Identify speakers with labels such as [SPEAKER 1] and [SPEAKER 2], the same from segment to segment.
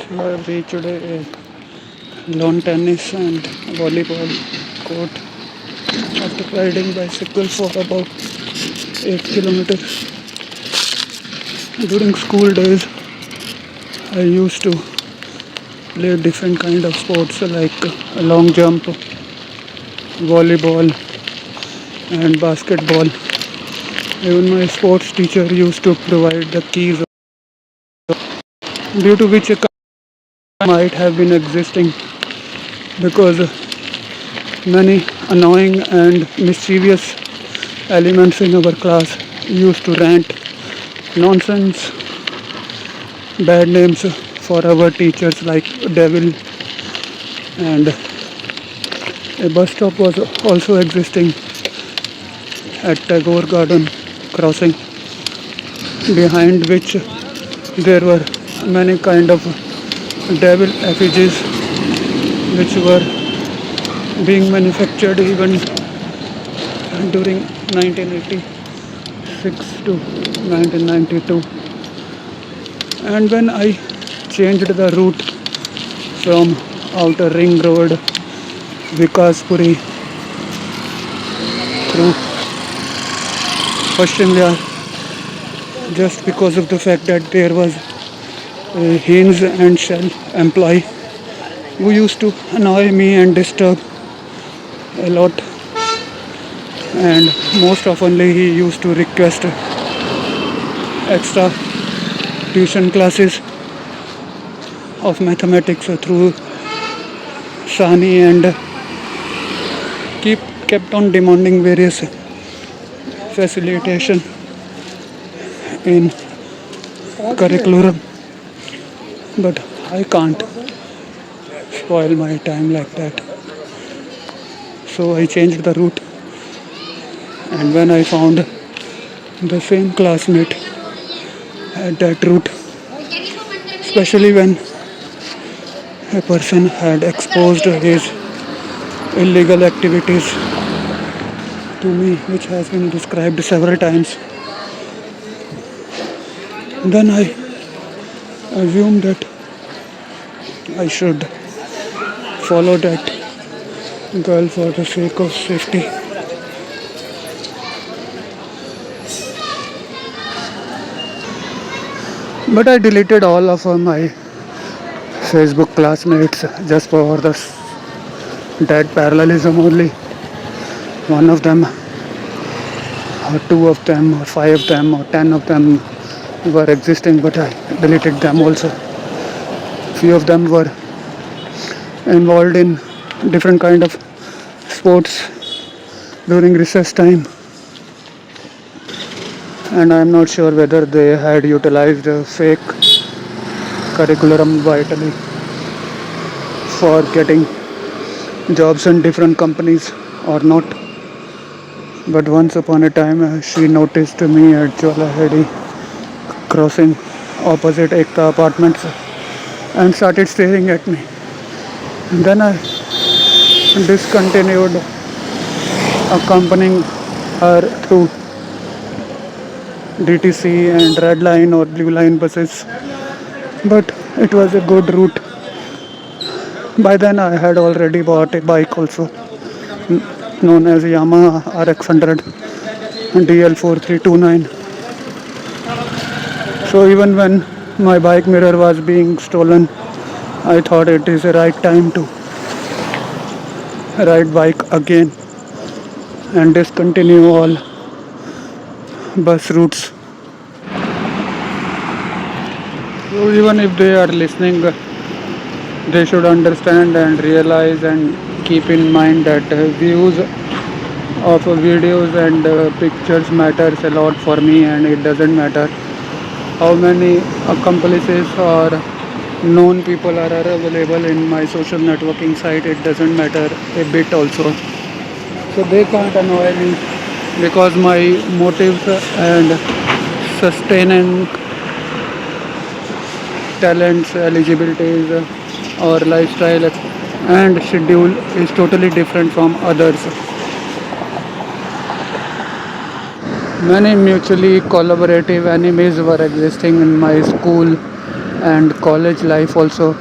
[SPEAKER 1] So I've reached a lawn tennis and volleyball court after riding bicycle for about 8 kilometers. During school days, I used to play different kind of sports like long jump, volleyball, and basketball. Even my sports teacher used to provide the keys, due to which a might have been existing because many annoying and mischievous elements in our class used to rant nonsense, bad names for our teachers like devil, and a bus stop was also existing at Tagore Garden crossing, behind which there were many kind of devil effigies which were being manufactured even during 1986 to 1992. And when I changed the route from outer ring road Vikaspuri through Paschim Vihar, just because of the fact that there was a Haynes and Shell employee who used to annoy me and disturb a lot, and most oftenly he used to request extra tuition classes of mathematics through Sani, and kept on demanding various facilitation in curriculum, but I can't spoil my time like that. So I changed the route, and when I found the same classmate at that route, especially when a person had exposed his illegal activities to me, which has been described several times, then I assumed that I should follow that girl for the sake of safety. But I deleted all of my Facebook classmates just for that parallelism only. One of them, or two of them, or five of them, or 10 of them were existing, but I deleted them also. Few of them were involved in different kind of sports during recess time, and I am not sure whether they had utilized fake curriculum vitally for getting jobs in different companies or not. But once upon a time, she noticed me at Jolahedi crossing opposite Ekta apartments and started staring at me. And then I discontinued accompanying her through DTC and red line or blue line buses. But it was a good route. By then I had already bought a bike also, known as Yamaha RX100 DL4329. So even when my bike mirror was being stolen, I thought it is the right time to ride bike again and discontinue all bus routes. So even if they are listening, they should understand and realize and keep in mind that views of videos and pictures matters a lot for me, and it doesn't matter how many accomplices or known people are available in my social networking site. It doesn't matter a bit also. So they can't annoy me because my motives and sustaining talents, eligibilities, or lifestyle and schedule is totally different from others. Many mutually collaborative enemies were existing in my school and college life also.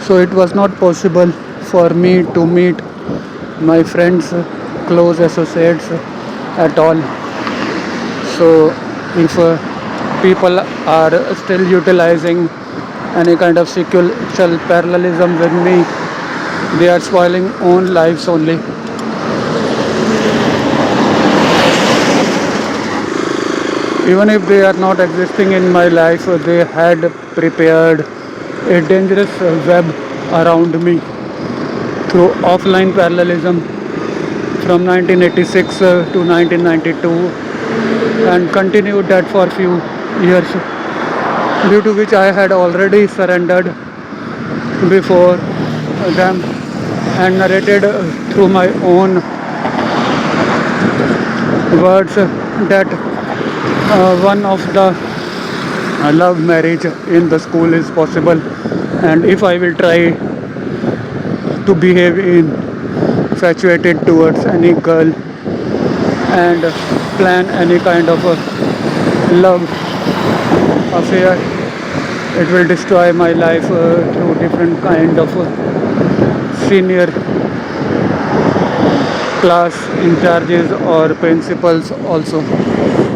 [SPEAKER 1] So it was not possible for me to meet my friends, close associates at all. So if people are still utilizing any kind of sequential parallelism with me, they are spoiling own lives only. Even if they are not existing in my life, they had prepared a dangerous web around me through offline parallelism from 1986 to 1992 and continued that for few years, due to which I had already surrendered before them and narrated through my own words that one of the love marriage in the school is possible, and if I will try to behave infatuated towards any girl and plan any kind of a love affair, it will destroy my life through different kind of senior class in charges or principals also.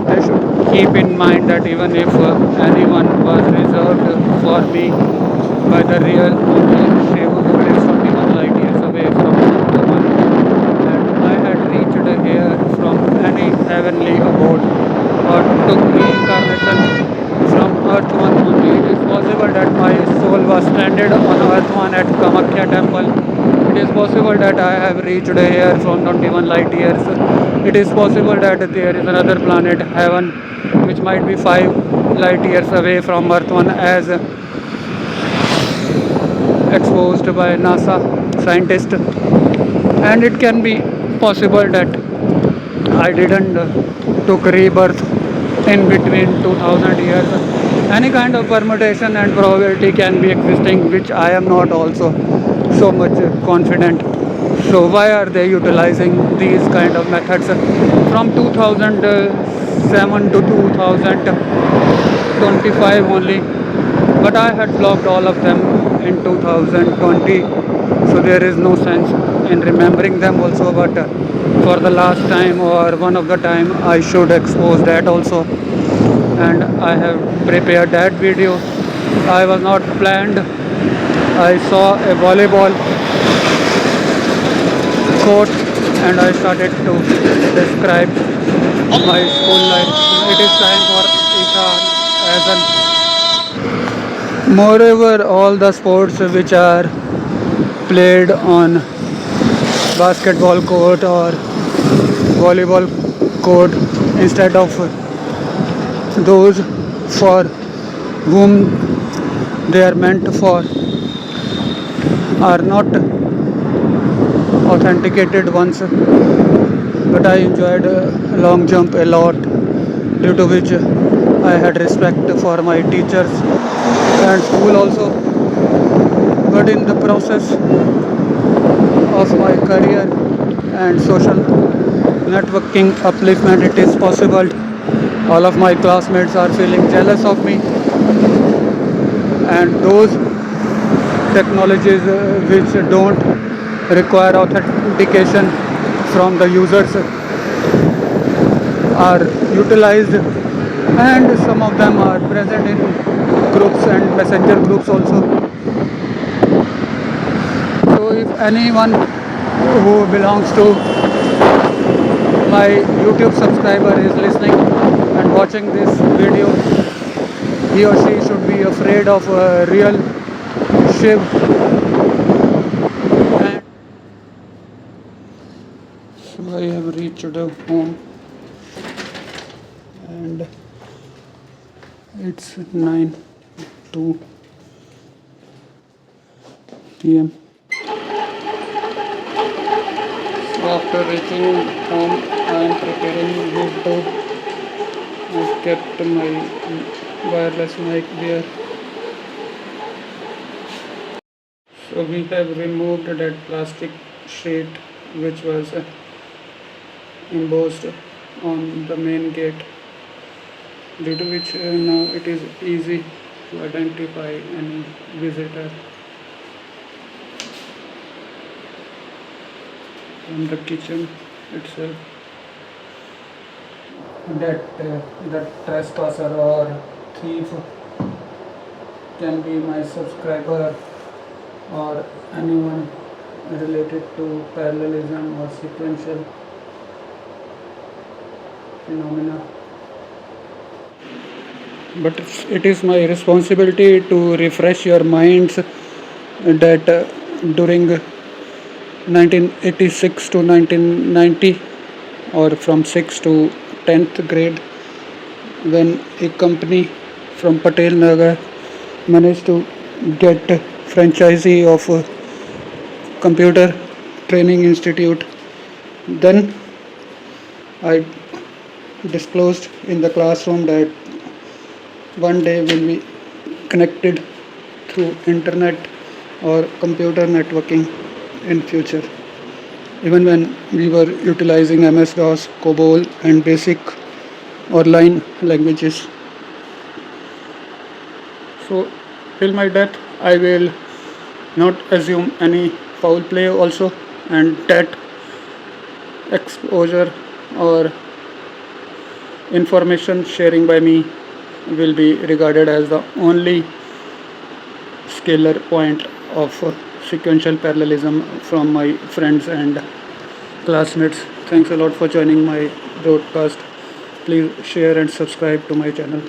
[SPEAKER 1] They should keep in mind that even if anyone was reserved for me by the real Shiv, who lives 41 light years away from the one, and I had reached here from any heavenly abode or took reincarnation from Earth One only. It is possible that my soul was stranded on Earth One at Kamakhya temple. It is possible that I have reached here from 21 light years. It is possible that there is another planet, heaven, which might be 5 light years away from Earth One, as exposed by NASA scientists. And it can be possible that I didn't took rebirth in between 2000 years. Any kind of permutation and probability can be existing, which I am not also so much confident. So why are they utilizing these kind of methods from 2007 to 2025 only? But I had blocked all of them in 2020, so there is no sense in remembering them also. But for the last time or one of the time, I should expose that also, and I have prepared that video. I was not planned. I saw a volleyball court and I started to describe my school life. It is time for Ishan as an. Moreover, all the sports which are played on basketball court or volleyball court, instead of those for whom they are meant for, are not authenticated ones. But I enjoyed long jump a lot, due to which I had respect for my teachers and school also. But in the process of my career and social networking upliftment, it is possible all of my classmates are feeling jealous of me, and those technologies which don't require authentication from the users are utilized, and some of them are present in groups and messenger groups also. So if anyone who belongs to my YouTube subscriber is listening and watching this video, he or she should be afraid of a real Shiv. And so I have reached home and it's 9:02 p.m. So after reaching home, I am preparing this dough. I've kept my wireless mic there. So we have removed that plastic sheet which was embossed on the main gate, due to which now it is easy to identify any visitor from the kitchen itself, that the trespasser or thief can be my subscriber or anyone related to parallelism or sequential phenomena. But it is my responsibility to refresh your minds that during 1986 to 1990, or from 6th to 10th grade, when a company from Patel Nagar managed to get franchisee of a computer training institute, then I disclosed in the classroom that one day will be connected through internet or computer networking in future. Even when we were utilizing MS-DOS, COBOL and basic or line languages. So till my death I will not assume any foul play also, and that exposure or information sharing by me will be regarded as the only scalar point of sequential parallelism from my friends and classmates. Thanks a lot for joining my broadcast. Please share and subscribe to my channel.